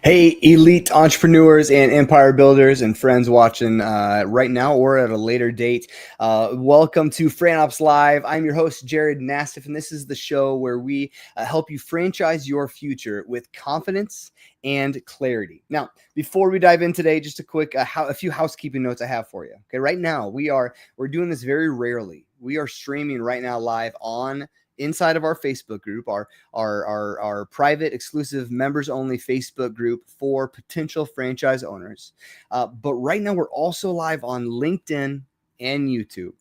Hey, elite entrepreneurs and empire builders and friends watching right now or at a later date. Welcome to Fran Opps Live. I'm your host, Jared Nassif, and this is the show where we help you franchise your future with confidence and clarity. Now, before we dive in today, just a few housekeeping notes I have for you. Okay, right now we're doing this very rarely. We are streaming right now live on inside of our Facebook group, our private, exclusive, members-only Facebook group for potential franchise owners. But right now, we're also live on LinkedIn and YouTube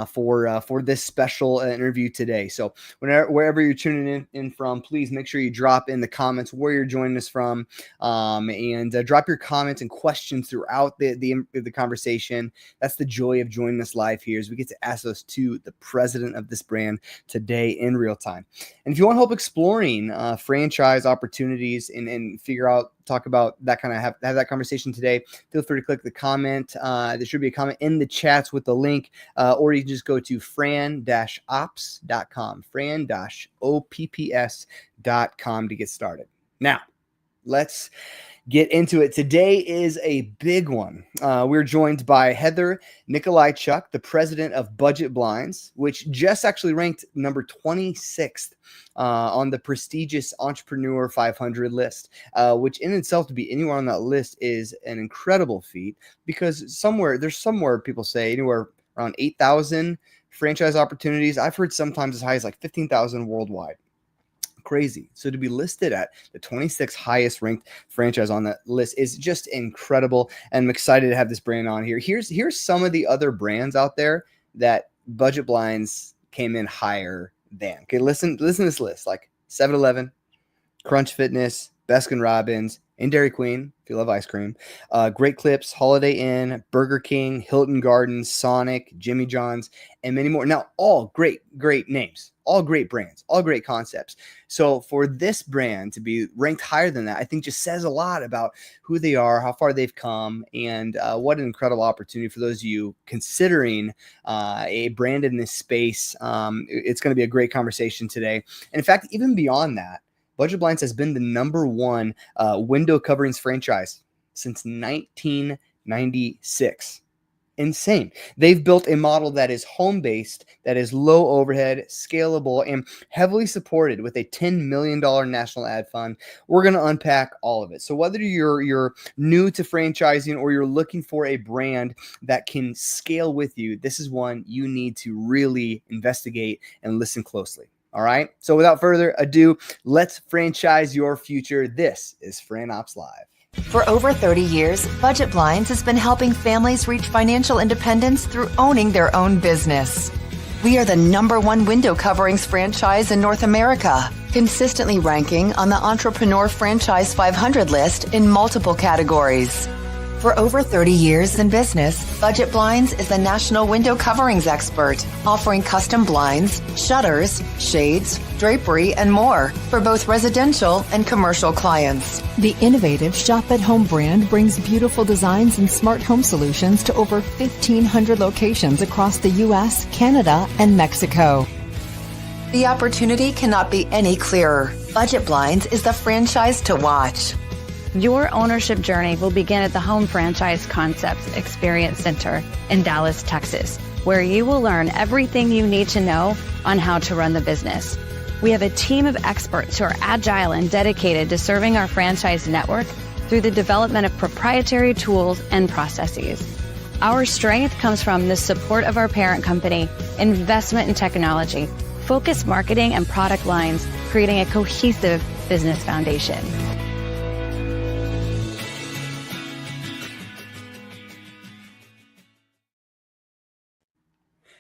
for this special interview today. So wherever you're tuning in from, please make sure you drop in the comments where you're joining us from, and drop your comments and questions throughout the conversation. That's the joy of joining us live here, is we get to ask those to the president of this brand today in real time. And if you want help exploring franchise opportunities and talk about that, kind of have that conversation today, feel free to click the comment. There should be a comment in the chats with the link, or you can just go to fran-opps.com, fran-opps.com to get started. Now, let's get into it. Today is a big one. We're joined by Heather Nikolaichuk, the president of Budget Blinds, which just actually ranked number 26th on the prestigious Entrepreneur 500 list, which in itself, to be anywhere on that list is an incredible feat, because there's somewhere people say anywhere around 8,000 franchise opportunities. I've heard sometimes as high as like 15,000 worldwide. Crazy. So to be listed at the 26th highest ranked franchise on that list is just incredible. And I'm excited to have this brand on here. Here's some of the other brands out there that Budget Blinds came in higher than. Okay, listen to this list: like 7-Eleven, Crunch Fitness, Baskin Robbins, and Dairy Queen, if you love ice cream, Great Clips, Holiday Inn, Burger King, Hilton Gardens, Sonic, Jimmy John's, and many more. Now, all great names, all great brands, all great concepts. So for this brand to be ranked higher than that, I think just says a lot about who they are, how far they've come, and what an incredible opportunity for those of you considering a brand in this space. It's going to be a great conversation today. And in fact, even beyond that, Budget Blinds has been the number one window coverings franchise since 1996. Insane. They've built a model that is home-based, that is low overhead, scalable, and heavily supported with a $10 million national ad fund. We're going to unpack all of it. So whether you're new to franchising or you're looking for a brand that can scale with you, this is one you need to really investigate and listen closely. All right. So without further ado, let's franchise your future. This is Fran Opps Live. For over 30 years, Budget Blinds has been helping families reach financial independence through owning their own business. We are the number one window coverings franchise in North America, consistently ranking on the Entrepreneur Franchise 500 list in multiple categories. For over 30 years in business, Budget Blinds is the national window coverings expert, offering custom blinds, shutters, shades, drapery, and more for both residential and commercial clients. The innovative Shop at Home brand brings beautiful designs and smart home solutions to over 1,500 locations across the U.S., Canada, and Mexico. The opportunity cannot be any clearer. Budget Blinds is the franchise to watch. Your ownership journey will begin at the Home Franchise Concepts Experience Center in Dallas, Texas, where you will learn everything you need to know on how to run the business. We have a team of experts who are agile and dedicated to serving our franchise network through the development of proprietary tools and processes. Our strength comes from the support of our parent company, investment in technology, focused marketing and product lines, creating a cohesive business foundation.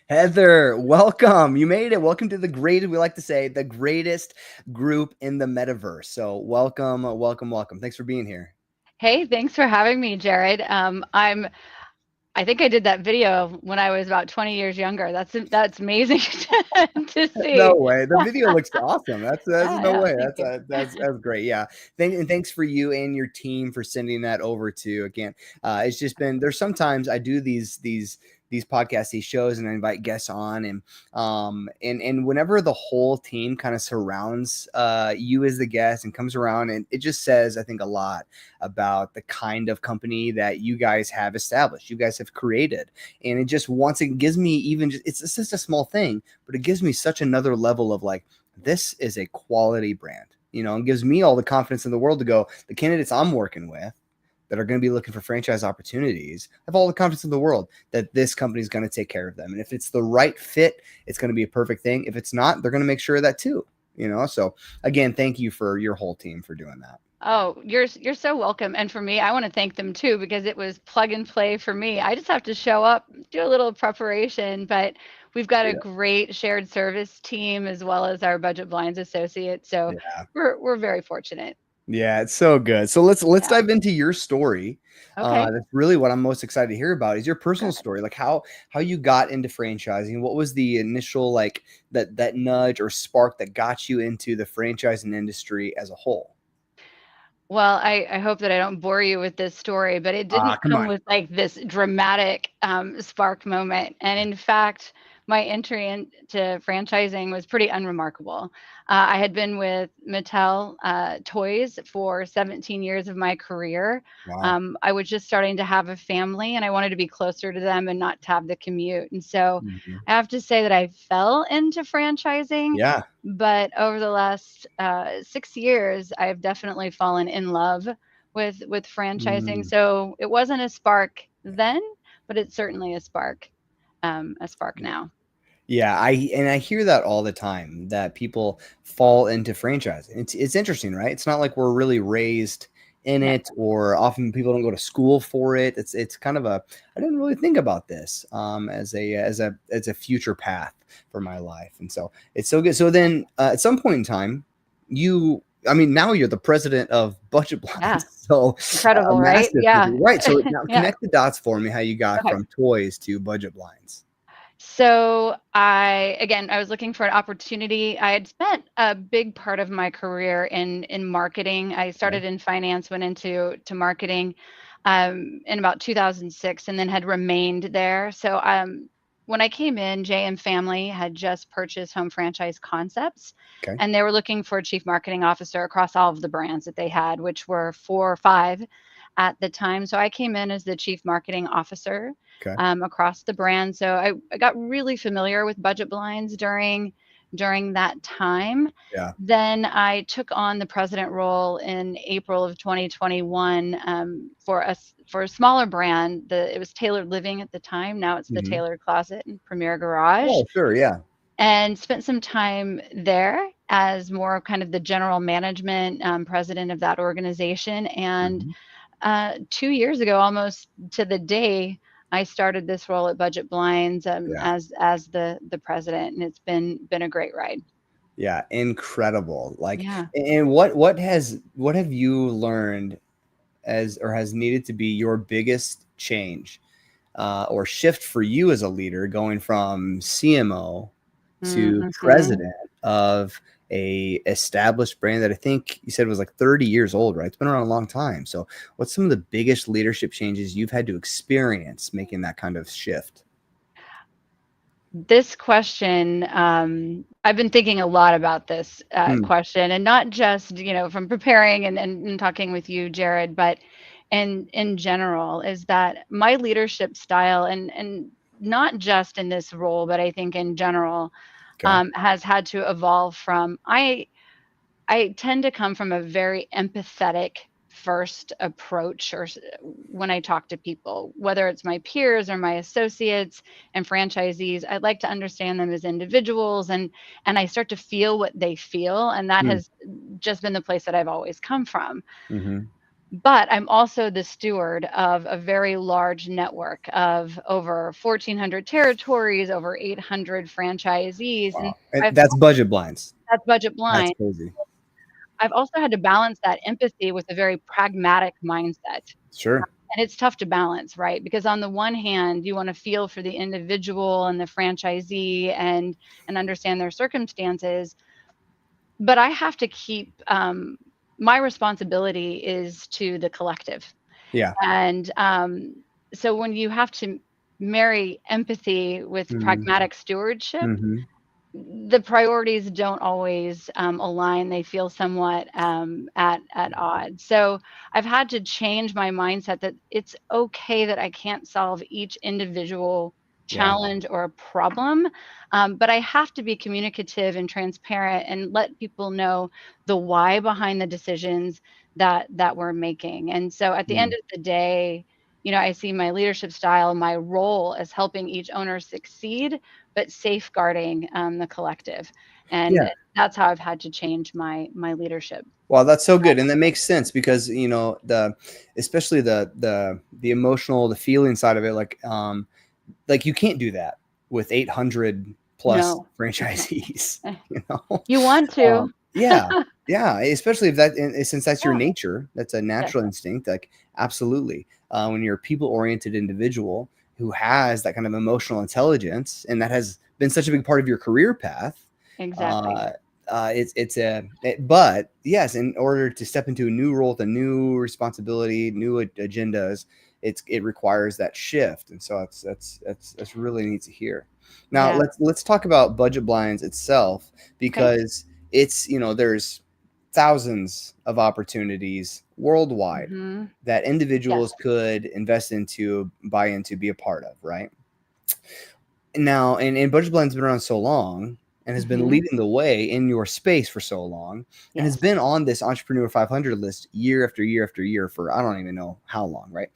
Heather, welcome. You made it. Welcome to we like to say, the greatest group in the metaverse. So welcome. Thanks for being here. Hey, thanks for having me, Jared. I think I did that video when I was about 20 years younger. That's amazing to see. No way. The video looks awesome. That's Yeah, no yeah, way. thank That's great. Yeah. Thanks for you and your team for sending that over to. Again, it's just been, there's sometimes I do these these podcasts, these shows, and I invite guests on, and whenever the whole team kind of surrounds you as the guest and comes around, and it just says, I think, a lot about the kind of company that you guys have established, you guys have created. And it just once it gives me even just, it's just a small thing, but it gives me such another level of like, this is a quality brand, and gives me all the confidence in the world to go, the candidates I'm working with that are going to be looking for franchise opportunities, I have all the confidence in the world that this company is going to take care of them. And if it's the right fit, it's going to be a perfect thing. If it's not, they're going to make sure of that too, So again, thank you for your whole team for doing that. Oh, you're so welcome. And for me, I want to thank them too, because it was plug and play for me. I just have to show up, do a little preparation, but we've got a Yeah. great shared service team as well as our budget blinds associates. So Yeah. we're very fortunate. Yeah, it's so good. So let's Yeah. dive into your story. Okay. That's really what I'm most excited to hear about is your personal Good. story, like how you got into franchising. What was the initial like that nudge or spark that got you into the franchising industry as a whole? Well, I hope that I don't bore you with this story, but it didn't Come come on. with like this dramatic spark moment. And in fact, my entry into franchising was pretty unremarkable. I had been with Mattel Toys for 17 years of my career. Wow. I was just starting to have a family and I wanted to be closer to them and not to have the commute. And so Mhm. I have to say that I fell into franchising, Yeah. but over the last 6 years, I've definitely fallen in love with franchising. Mm. So it wasn't a spark then, but it's certainly a spark now. Yeah, I hear that all the time that people fall into franchising. It's interesting, right? It's not like we're really raised in No. it, or often people don't go to school for it. It's kind of a I didn't really think about this as a future path for my life, and so it's so good. So then at some point in time, now you're the president of Budget Yeah. Blinds, so a Incredible, right? massive Yeah. company, right? So now Yeah. connect the dots for me how you got Okay. from toys to Budget Blinds. So I was looking for an opportunity. I had spent a big part of my career in marketing. I Okay. started in finance, went into marketing in about 2006, and then had remained there. So when I came in, JM Family had just purchased Home Franchise Concepts, Okay. and they were looking for a chief marketing officer across all of the brands that they had, which were 4 or 5 at the time. So I came in as the chief marketing officer Okay. across the brand. So I got really familiar with budget blinds during that time. Yeah. Then I took on the president role in April of 2021 for a smaller brand. It was Tailored Living at the time. Now it's the Mhm. Tailored Closet and Premier Garage, Oh, sure, yeah. and spent some time there as more of kind of the general management president of that organization. And Mhm. 2 years ago, almost to the day, I started this role at Budget Blinds Yeah. as the president, and it's been a great ride. Yeah, incredible. Like, Yeah. and what have you learned as or has needed to be your biggest change or shift for you as a leader going from CMO to Hmm. president of a established brand that I think you said was like 30 years old, right? It's been around a long time. So what's some of the biggest leadership changes you've had to experience making that kind of shift? This question, I've been thinking a lot about this Hmm. question, and not just from preparing and talking with you, Jared, but in general, is that my leadership style and not just in this role, but I think in general, Okay. has had to evolve from I tend to come from a very empathetic first approach when I talk to people, whether it's my peers or my associates and franchisees. I'd like to understand them as individuals, and I start to feel what they feel, and that Hmm. has just been the place that I've always come from. Mm-hmm. But I'm also the steward of a very large network of over 1,400 territories, over 800 franchisees, and Wow. And I've that's Budget Blinds. that's Budget That's Blind. crazy. I've also had to balance that empathy with a very pragmatic mindset. Sure. And it's tough to balance, right? Because on the one hand, you want to feel for the individual and the franchisee and understand their circumstances, but I have to keep my responsibility is to the collective. Yeah. And so when you have to marry empathy with Mm-hmm. pragmatic stewardship, Mm-hmm. the priorities don't always align. They feel somewhat at odds. So I've had to change my mindset that it's okay that I can't solve each individual Yeah. challenge or problem, but I have to be communicative and transparent and let people know the why behind the decisions that we're making. And so at the end Mm. of the day, I see my leadership style, my role as helping each owner succeed but safeguarding the collective. And Yeah. that's how I've had to change my leadership. Well, that's so good, and that makes sense because especially the emotional, the feeling side of it, like you can't do that with 800 plus No, you can't. franchisees, Eh, you know. You want to. Yeah, yeah, especially if since that's your Yeah. nature, that's a Yes, natural instinct. Like, absolutely, when you're a people-oriented individual who has that kind of emotional intelligence, and that has been such a big part of your career path, exactly. uh, but yes, in order to step into a new role with a new responsibility, new agendas, it requires that shift, and so that's really neat to hear. Now Yeah. let's talk about budget blinds itself, Okay. because there's thousands of opportunities worldwide Hmm. that Yes. individuals could invest into, buy into, be a part of, right? Now, and budget blind's been around so long and has been Hmm. leading the way in your space for so long, and has Yes. been on this Entrepreneur 500 list year after year after year for I don't even know how long, right?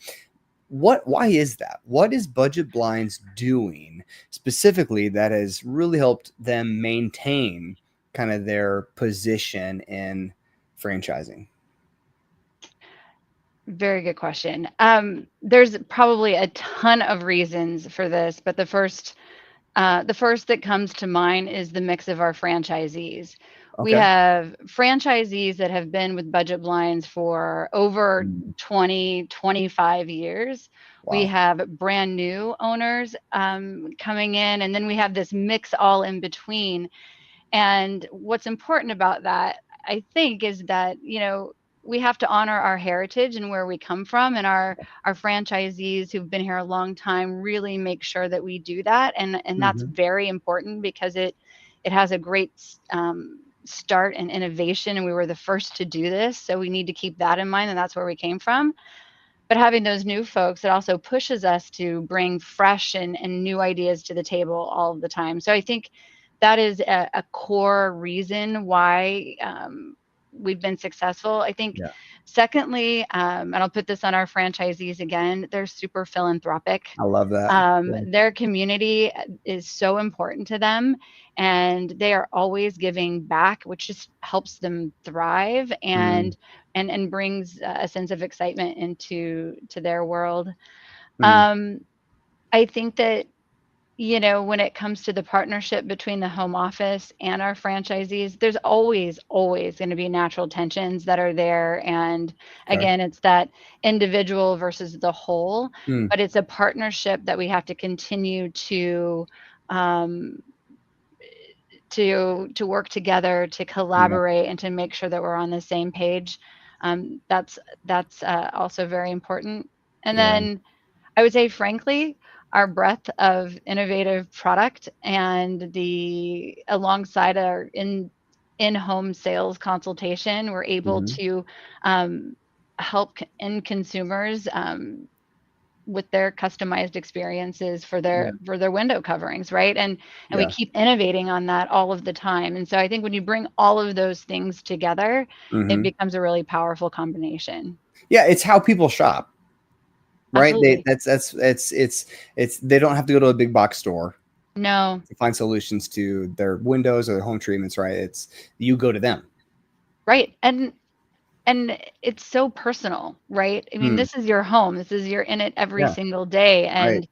Why is that? What is budget blinds doing specifically that has really helped them maintain kind of their position in franchising? Very good question. There's probably a ton of reasons for this, but the first that comes to mind is the mix of our franchisees. We Okay. have franchisees that have been with Budget Blinds for over Mm. 20, 25 years. We Wow. have brand new owners coming in, and then we have this mix all in between. And what's important about that, I think, is that, we have to honor our heritage and where we come from, and our franchisees who've been here a long time really make sure that we do that, and that's Hmm. very important because it has a great start and innovation, and we were the first to do this, so we need to keep that in mind, and that's where we came from. But having those new folks, it also pushes us to bring fresh and new ideas to the table all of the time. So I think that is a core reason why we've been successful. I think, Yeah, secondly, and I'll put this on our franchisees again, they're super philanthropic. I love that. Yeah. Their community is so important to them, and they are always giving back, which just helps them thrive Mm, and brings a sense of excitement to their world. mm, Um, I think that, when it comes to the partnership between the home office and our franchisees, there's always going to be natural tensions that are there. And okay. again, it's that individual versus the whole, Mm, but it's a partnership that we have to continue um, to work together, to yeah, collaborate, and to make sure that we're on the same page. That's also very important. And yeah, then I would say, frankly, our breadth of innovative product and the alongside our in-home sales consultation, we're able mhm, to um, help end consumers with their customized experiences for yeah, their window coverings, right? And we yeah, keep innovating on that all of the time. And so I think when you bring all of those things together, it mhm. becomes a really powerful combination. Yeah, it's how people shop, right? They Absolutely. that's it's they don't have to go to a big box store No. to find solutions to their windows or their home treatments, right? It's you go to them. Right. And it's so personal, right? I mean, Hmm. this is your home. You're in it every Yeah, single day, right.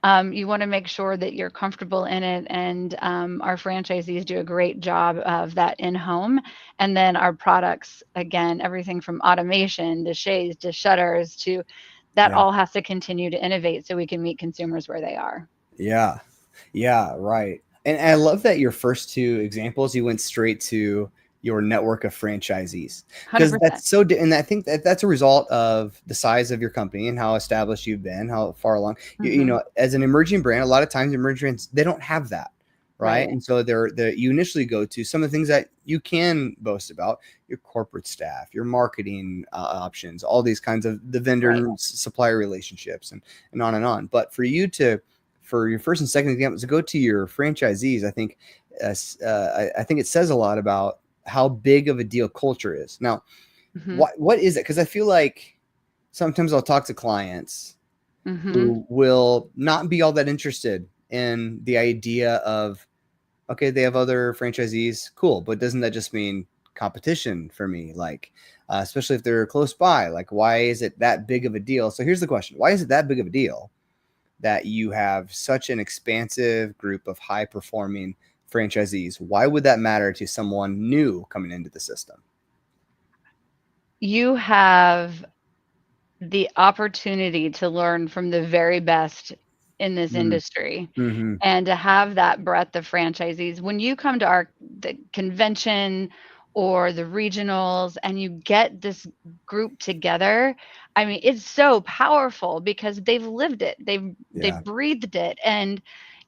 and you want to make sure that you're comfortable in it. And our franchisees do a great job of that in home. And then our products, again, everything from automation to shades to shutters to that Yeah. all has to continue to innovate so we can meet consumers where they are. Yeah. Yeah, right. And I love that your first two examples, you went straight to your network of franchisees, because 100%. that's so and I think that that's a result of the size of your company and how established you've been, how far along you Hmm. know, as an emerging brand. A lot of times emerging brands, they don't have that, right? Right. And so you initially go to some of the things that you can boast about: your corporate staff, your marketing options, all these kinds of the vendor Right. and supplier relationships, and on and on. But for your first and second examples to go to your franchisees, I think I think it says a lot about how big of a deal culture is. Now, Hmm. what is it? Because I feel like sometimes I'll talk to clients Hmm. who will not be all that interested in the idea of, okay, they have other franchisees, cool, but doesn't that just mean competition for me? Like, especially if they're close by, like, why is it that big of a deal? So here's the question: why is it that big of a deal that you have such an expansive group of high performing franchisees? Why would that matter to someone new coming into the system? You have the opportunity to learn from the very best in this Mm, industry, mm-hmm. and to have that breadth of franchisees. When you come to the convention or the regionals and you get this group together, I mean, it's so powerful because they've lived it. They've Yeah. breathed it. And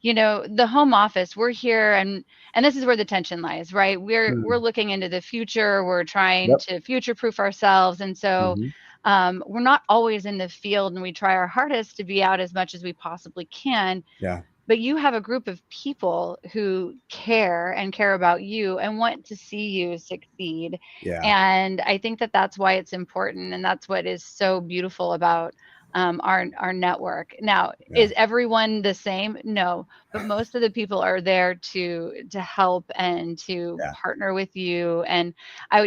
the home office, we're here, and this is where the tension lies, right? We're Mm. looking into the future. We're trying Yep. to future proof ourselves. And so Mm-hmm. we're not always in the field, and we try our hardest to be out as much as we possibly can, Yeah. but you have a group of people who care and care about you and want to see you succeed. Yeah. And I think that that's why it's important, and that's what is so beautiful about our network. Now, Yeah. is everyone the same? No, but most of the people are there to help and to Yeah. partner with you. And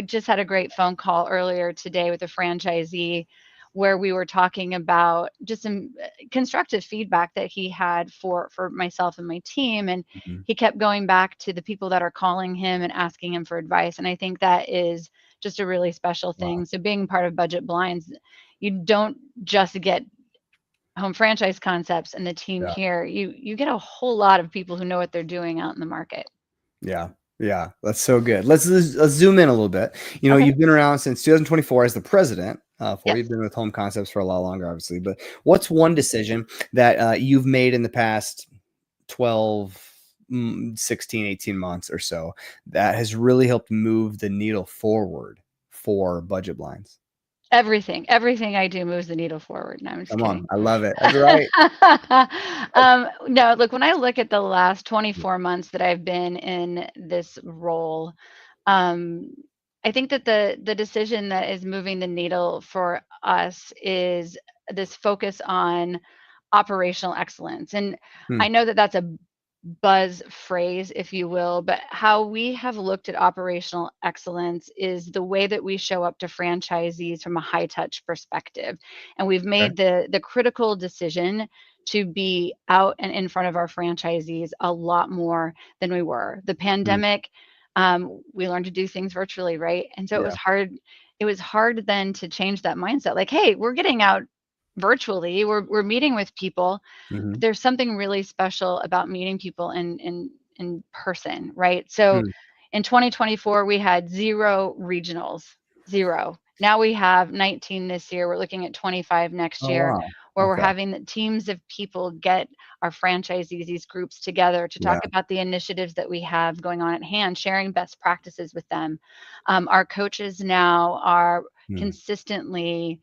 just had a great phone call earlier today with a franchisee where we were talking about just some constructive feedback that he had for myself and my team. And Mm-hmm. he kept going back to the people that are calling him and asking him for advice, and I think that is just a really special Wow. thing. So being part of Budget Blinds, you don't just get home franchise concepts and the team Yeah. here, you get a whole lot of people who know what they're doing out in the market. Yeah. Yeah. That's so good. Let's zoom in a little bit. You know, Okay. you've been around since 2024 as the president. For Yes. you've been with Home Concepts for a lot longer, obviously. But what's one decision that you've made in the past 12, 16, 18 months or so that has really helped move the needle forward for budget blinds? Everything I do moves the needle forward. No, I'm just Come on. kidding. I love it. That's right. No, look, when I look at the last 24 months that I've been in this role, um, I think that the decision that is moving the needle for us is this focus on operational excellence. And Hmm. I know that that's a buzz phrase, if you will, but how we have looked at operational excellence is the way that we show up to franchisees from a high touch perspective. And we've Okay. made the critical decision to be out and in front of our franchisees a lot more than we were. The Hmm. pandemic, we learned to do things virtually, right? And so it was Yeah. hard. It was hard then to change that mindset. Like, hey, we're getting out virtually. We're meeting with people, Hmm. but there's something really special about meeting people in person, right? So Hmm. in 2024, we had 0 regionals, 0. Now we have 19 this year. We're looking at 25 next Oh, year, wow. where we're Okay. having the teams of people get our franchisees, these groups together to talk Yeah. about the initiatives that we have going on at hand, sharing best practices with them. Our coaches now are Hmm. consistently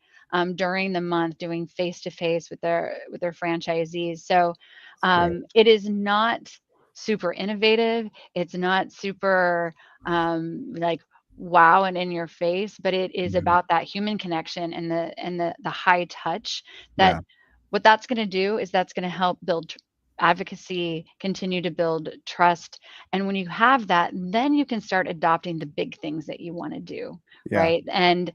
during the month doing face to face with their franchisees. So It's great. it is not super innovative. It's not super like wow and in your face, but it is Mhm. about that human connection and the high touch. That Yeah. what that's going to do is that's going to help build advocacy, continue to build trust. And when you have that, then you can start adopting the big things that you want to do, Yeah. right? And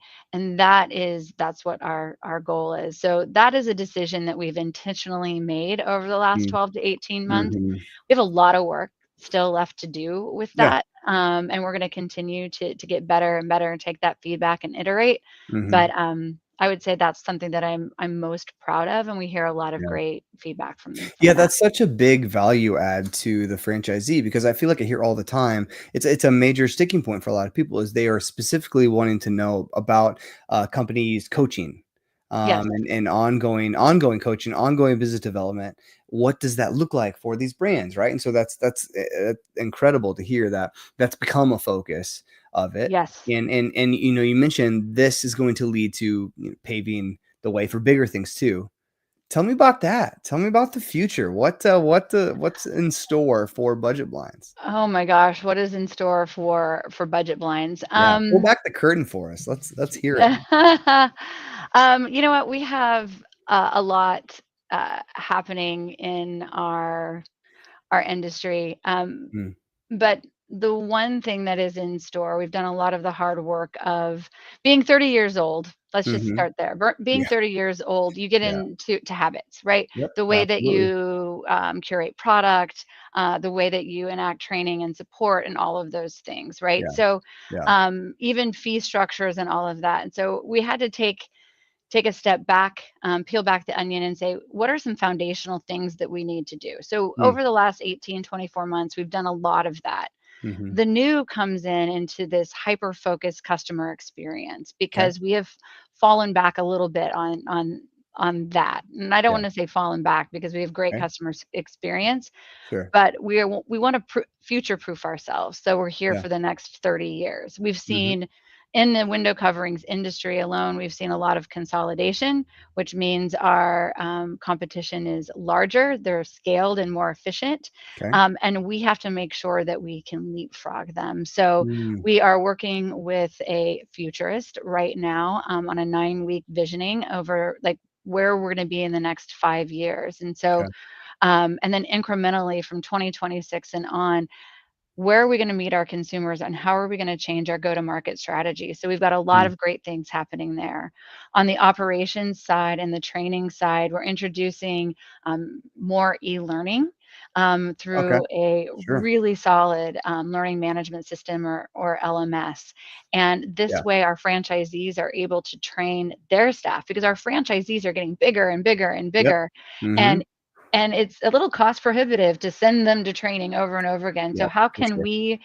that's what our goal is. So that is a decision that we've intentionally made over the last Mm. 12 to 18 months. Mhm. We have a lot of work still left to do with Yeah. that. And we're going to continue to get better and better and take that feedback and iterate. But Mhm. I would say that's something that I'm most proud of, and we hear a lot of great feedback Yeah, from that. that's such a big value add to the franchisee because I feel like I hear all the time. It's a major sticking point for a lot of people is they are specifically wanting to know about companies coaching, Yes. and ongoing coaching, ongoing business development. What does that look like for these brands, right? And so that's incredible to hear that that's become a focus of it. Yes. And you mentioned this is going to lead to paving the way for bigger things too. Tell me about that. Tell me about the future. What's in store for budget blinds? Oh my gosh, what is in store for budget blinds? Yeah, pull back the curtain for us. Let's hear it. You know what? We have a lot happening in our industry. Mm, But the one thing that is in store, we've done a lot of the hard work of being 30 years old. Let's just mhm. start there. Being Yeah, 30 years old, you get yeah. into habits, right? Yep, The way that absolutely. you curate product, the way that you enact training and support, and all of those things, right? Yeah, So yeah. even fee structures and all of that. And so we had to take a step back, peel back the onion and say, what are some foundational things that we need to do? So Mm, over the last 18, 24 months, we've done a lot of that. mhm. The new comes in into this hyper focused customer experience Okay. because we have fallen back a little bit on that. And I don't Yeah, want to say fallen back because we have great okay. customer experience, Sure. but we want to future proof ourselves. So we're here Yeah. for the next 30 years. We've Mhm. seen in the window coverings industry alone, we've seen a lot of consolidation, which means our competition is larger, they're scaled and more efficient, Okay. and we have to make sure that we can leapfrog them. So Mm, we are working with a futurist right now on a 9-week visioning over like where we're going to be in the next 5 years. And so okay. and then incrementally from 2026 and on, where are we going to meet our consumers and how are we going to change our go to market strategy? So we've got a lot Mm, of great things happening there. On the operations side and the training side, we're introducing more e learning okay. through a Sure. really solid learning management system or LMS. And Yeah. this way, our franchisees are able to train their staff because our franchisees are getting bigger and bigger and Yep. bigger. Mhm. And and it's a little cost prohibitive to send them to training over and over again. So Yep, how for can sure. we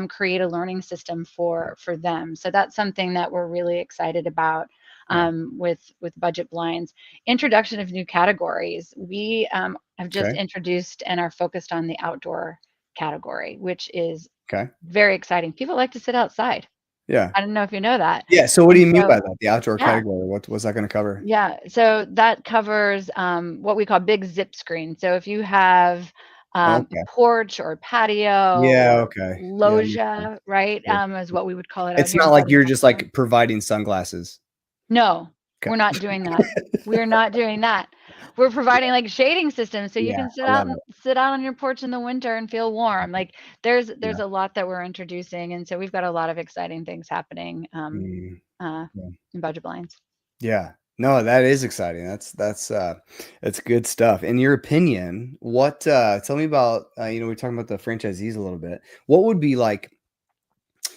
create a learning system Yeah, for them? So that's something that we're really excited about yeah. with budget blinds. Introduction of new categories. We have just Okay. introduced and are focused on the outdoor category, which is Okay. very exciting. People like to sit outside. Yeah. I don't know if you know that. Yeah, so what do And you mean so, by that? The outdoor yeah, category, what's that gonna cover? yeah, so that covers what we call big zip screen. So if you have a Okay. porch or patio Yeah, or okay. Yeah, that makes sense. loggia, right, Sure. is what we would call it out It's here in not like Southern you're just, California. like, providing sunglasses. No, Okay. we're not doing that. We're not doing that. We're providing like shading systems so you Yeah, can I love it. sit out on your porch in the winter and feel warm. Like Yeah. there's a lot that we're introducing, and so we've got a lot of exciting things happening Mm, uh, yeah. in budget blinds. Yeah. No, that is exciting. That's good stuff. In your opinion, tell me about, we're talking about the franchisees a little bit. What would be like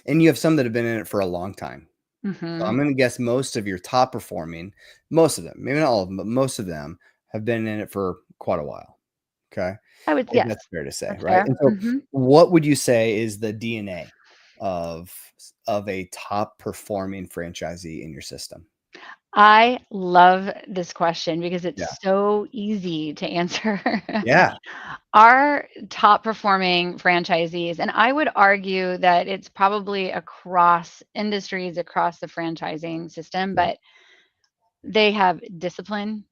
and you have some that have been in it for a long time. So Hmm. I'm gonna guess most of your top performing, most of them, maybe not all of them, but most of them have been in it for quite a while. Okay. I would, If yes, that's fair to say, that's right? fair. And so Hmm. what would you say is the DNA of a top performing franchisee in your system? I love this question because it's Yeah. so easy to answer. Yeah. Our top performing franchisees, and I would argue that it's probably across industries, across the franchising system, Yeah. but they have discipline,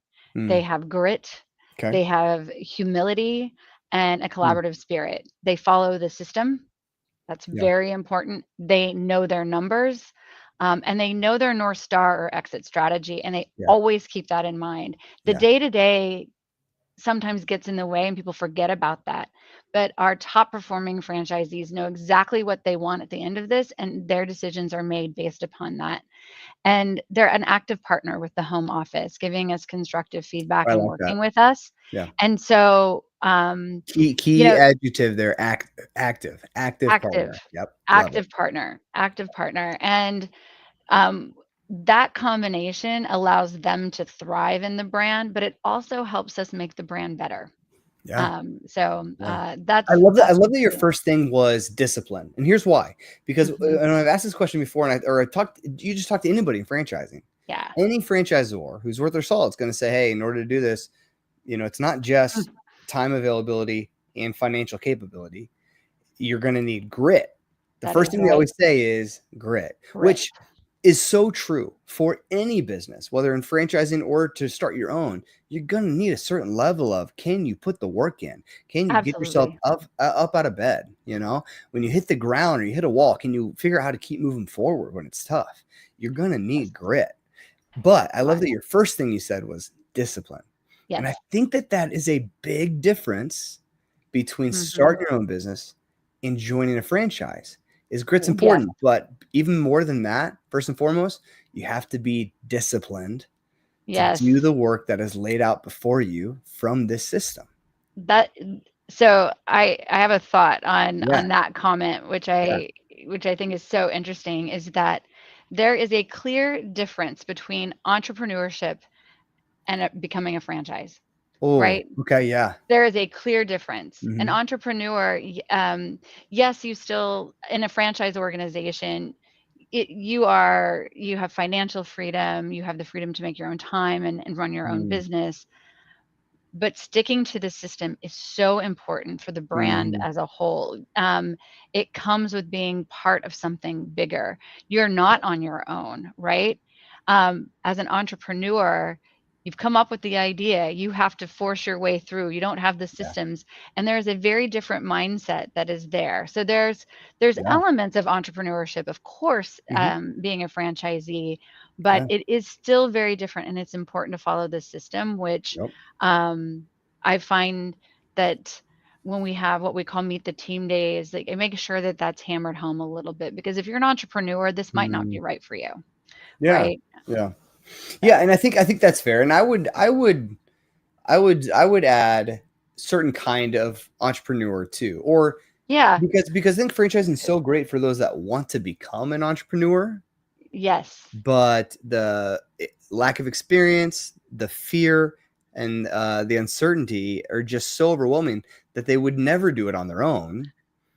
they Mm, have grit, okay. they have humility, and a Mm, collaborative spirit. They follow the system. That's yeah. very important. They know their numbers, and they know their North Star or exit strategy, and they Yeah. always keep that in mind. The Yeah. day to day sometimes gets in the way, and people forget about that. But our top performing franchisees know exactly what they want at the end of this, and their decisions are made based upon that. And they're an active partner with the home office, giving us constructive feedback I and like that. working with us. Yeah. And so, you Key know, adjective there, active active, partner. Yep. Love it. active partner, and Um, that combination allows them to thrive in the brand, but it also helps us make the brand better. Yeah. So Yeah. that's I that's love that your key. first thing was discipline. And here's why. Because Hmm. and I've asked this question before, and I talked, you just talk to anybody in franchising. Yeah. Any franchisor who's worth their salt is going to say, hey, in order to do this, it's not just Mm. time availability and financial capability. You're going to need grit. The That first is thing they right. always say is grit, Grit. which is so true for any business, whether in franchising or to start your own. You're going to need a certain level of, can you put the work in? Can you get yourself Absolutely. up out of bed? When you hit the ground or you hit a wall, can you figure out how to keep moving forward when it's tough? You're going to need grit. But I love Right. that your first thing you said was discipline. And I Yes. think that that is a big difference between Hmm. starting your own business and joining a franchise. Is grit's Yes. important, but even more than that, first and foremost, you have to be disciplined to do Yes. the work that is laid out before you from this system. That so I have a thought Yeah, on that comment, yeah. which I think is so interesting, is that there is a clear difference between entrepreneurship and becoming a franchise, Oh, right? okay, yeah. There is a clear difference. An Mhm. entrepreneur, yes, you still in a franchise organization, you have financial freedom, you have the freedom to make your own time and run your own Mm, business, but sticking to the system is so important for the brand mhm. as a whole. It comes with being part of something bigger. You're not on your own, right? As an entrepreneur, you've come up with the idea. You have to force your way through. You don't have the Yeah, systems, and there's a very different mindset that is there. So there's yeah. elements of entrepreneurship, of course, Mhm. being a franchisee, but Yeah, it is still very different, and it's important to follow the system, which yep. um, I find that when we have what we call meet the team days, like, I make sure that that's hammered home a little bit because if you're an entrepreneur, this might not be Mm, right for you, yeah, right? yeah. Yeah, So, and I think that's fair, and I would add certain kind of entrepreneur too, or yeah, because I think franchising is so great for those that want to become an entrepreneur, yes, but the lack of experience, the fear, and the uncertainty are just so overwhelming that they would never do it on their own.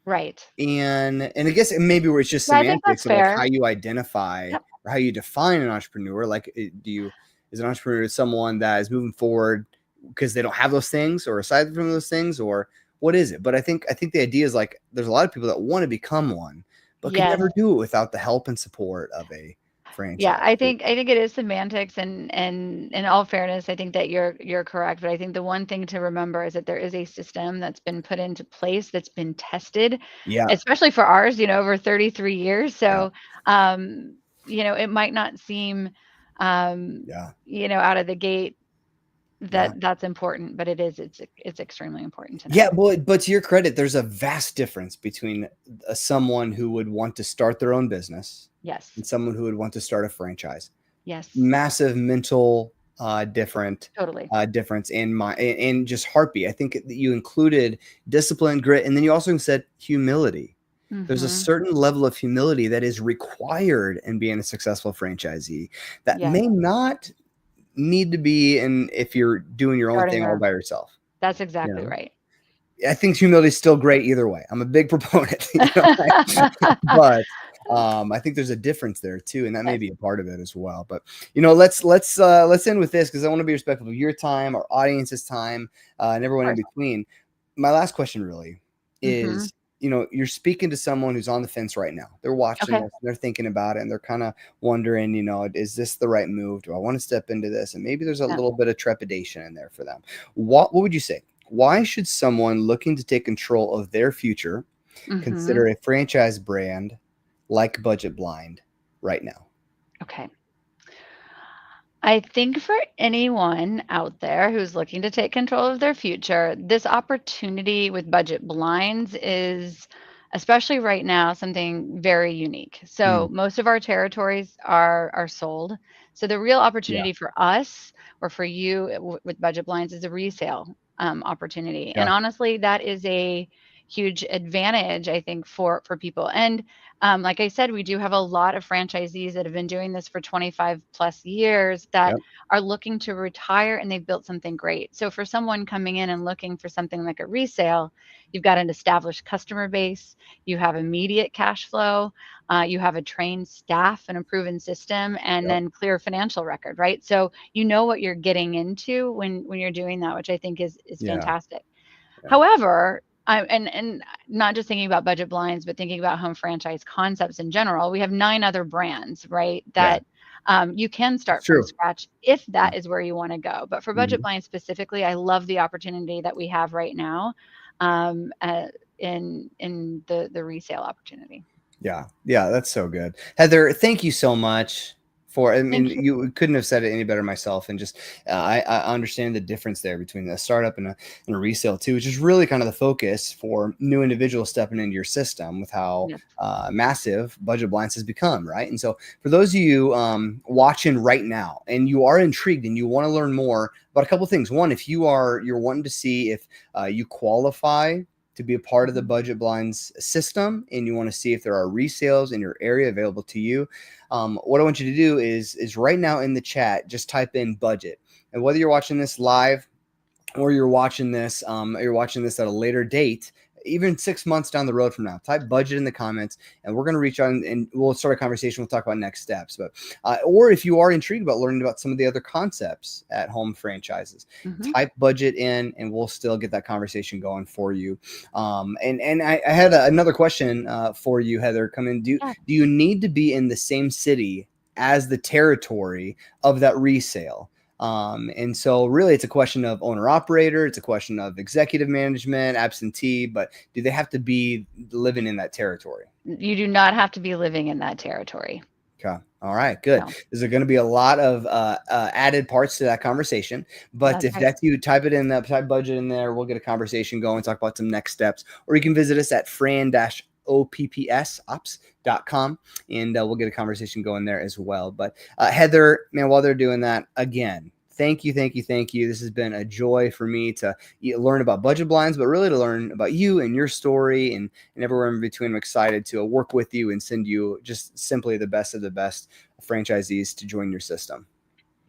right. And I guess maybe where it's just Yeah, I think that's semantics of like how fair. you identify Yep. or how you define an entrepreneur. Like, is an entrepreneur someone that is moving forward because they don't have those things, or aside from those things, or what is it? But I think the idea is like there's a lot of people that want to become one, but can Yes. never do it without the help and support of a Yeah, franchise. I think it is semantics and in all fairness, I think that you're correct, but I think the one thing to remember is that there is a system that's been put into place that's been tested, Yeah, especially for ours, over 33 years. yeah, So, it might not seem um, yeah. out of the gate Yeah. that that's important, but it's extremely important to Yeah, know. but to your credit, there's a vast difference between someone who would want to start their own business Yes. and someone who would want to start a franchise. Yes. Massive mental different Totally. difference in and just heartbeat. I think that you included discipline, grit, and then you also said humility. There's a Mhm. certain level of humility that is required in being a successful franchisee that Yes. may not need to be in if you're doing your own Starting thing all your by yourself. That's You exactly know, right. I think humility is still great either way. I'm a big proponent, but I think there's a difference there too, and that may Yes. be a part of it as well. But let's end with this because I want to be respectful of your time, our audience's time, and Of everyone in course. between. My last question really Mhm. is, you're speaking to someone who's on the fence right now. They're watching Okay. this, they're thinking about it, and they're kind of wondering, is this the right move? Do I want to step into this? And maybe there's a Yeah. little bit of trepidation in there for them. What would you say? Why should someone looking to take control of their future Mhm. consider a franchise brand like Budget Blind right now? Okay. I think for anyone out there who's looking to take control of their future, this opportunity with budget blinds is, especially right now, something very unique. Mm, So most of our territories are sold. So the real yeah, opportunity for us or for you with budget blinds is a resale opportunity. And yeah. honestly, that is a huge advantage, I think, for people. And like I said, we do have a lot of franchisees that have been doing this for 25 plus years that Yep. are looking to retire, and they've built something great. So for someone coming in and looking for something like a resale, you've got an established customer base, you have immediate cash flow, you have a trained staff and a proven system, and Yep. then clear financial record, right? So you know what you're getting into when you're doing that, which I think is Yeah. fantastic. Yeah. However, and not just thinking about budget blinds, but thinking about home franchise concepts in general, we have 9 other brands, right? Yeah. That you can It's start from true. scratch if Yeah. that is where you want to go. But for budget Mhm. blinds specifically, I love the opportunity that we have right now, um, uh, in the resale opportunity. Yeah. Yeah. That's so good. Heather, thank you so much for, I mean, Thank you. you couldn't have said it any better myself. And just, I understand the difference there between a startup and a resale too, which is really kind of the focus for new individuals stepping into your system with how Yes. massive Budget Blinds has become. Right. And so for those of you watching right now and you are intrigued and you want to learn more about a couple of things. One, if you're wanting to see if you qualify to be a part of the Budget Blinds system and you want to see if there are resales in your area available to you, what I want you to do is right now in the chat, just type in budget. And whether you're watching this live or you're watching this at a later date, even 6 months down the road from now, type budget in the comments and we're going to reach out and we'll start a conversation. We'll talk about next steps. But or if you are intrigued about learning about some of the other concepts at home franchises, type budget in and we'll still get that conversation going for you. And I had another question for you, Heather, come in. Do you need to be in the same city as the territory of that resale? And so really it's a question of owner operator. It's a question of executive management, absentee, but do they have to be living in that territory? You do not have to be living in that territory. Okay. All right, good. No. There's going to be a lot of added parts to that conversation, but if that's you, type it in, type budget in there. We'll get a conversation going, talk about some next steps, or you can visit us at Fran-Opps.com and we'll get a conversation going there as well. But Heather, man, while they're doing that, again, thank you. This has been a joy for me to learn about Budget Blinds, but really to learn about you and your story and everywhere in between. I'm excited to work with you and send you just simply the best of the best franchisees to join your system.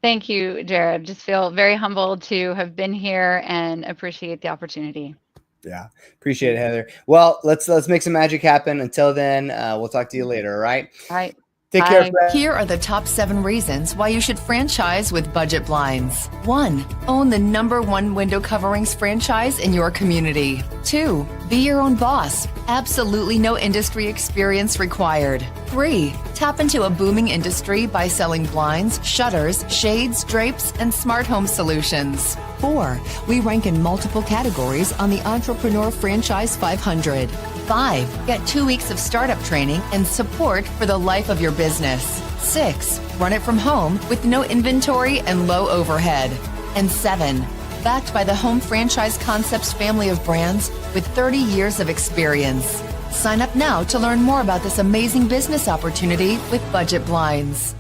Thank you, Jared. Just feel very humbled to have been here and appreciate the opportunity. Yeah, appreciate it, Heather. Well, let's make some magic happen. Until then, we'll talk to you later. All right. All right. Take care. Fran. Here are the top 7 reasons why you should franchise with Budget Blinds. 1. Own the #1 window coverings franchise in your community. 2. Be your own boss. Absolutely no industry experience required. 3. Tap into a booming industry by selling blinds, shutters, shades, drapes, and smart home solutions. 4. We rank in multiple categories on the Entrepreneur Franchise 500. 5. Get 2 weeks of startup training and support for the life of your business. 6. Run it from home with no inventory and low overhead. And 7. Backed by the Home Franchise Concepts family of brands with 30 years of experience. Sign up now to learn more about this amazing business opportunity with Budget Blinds.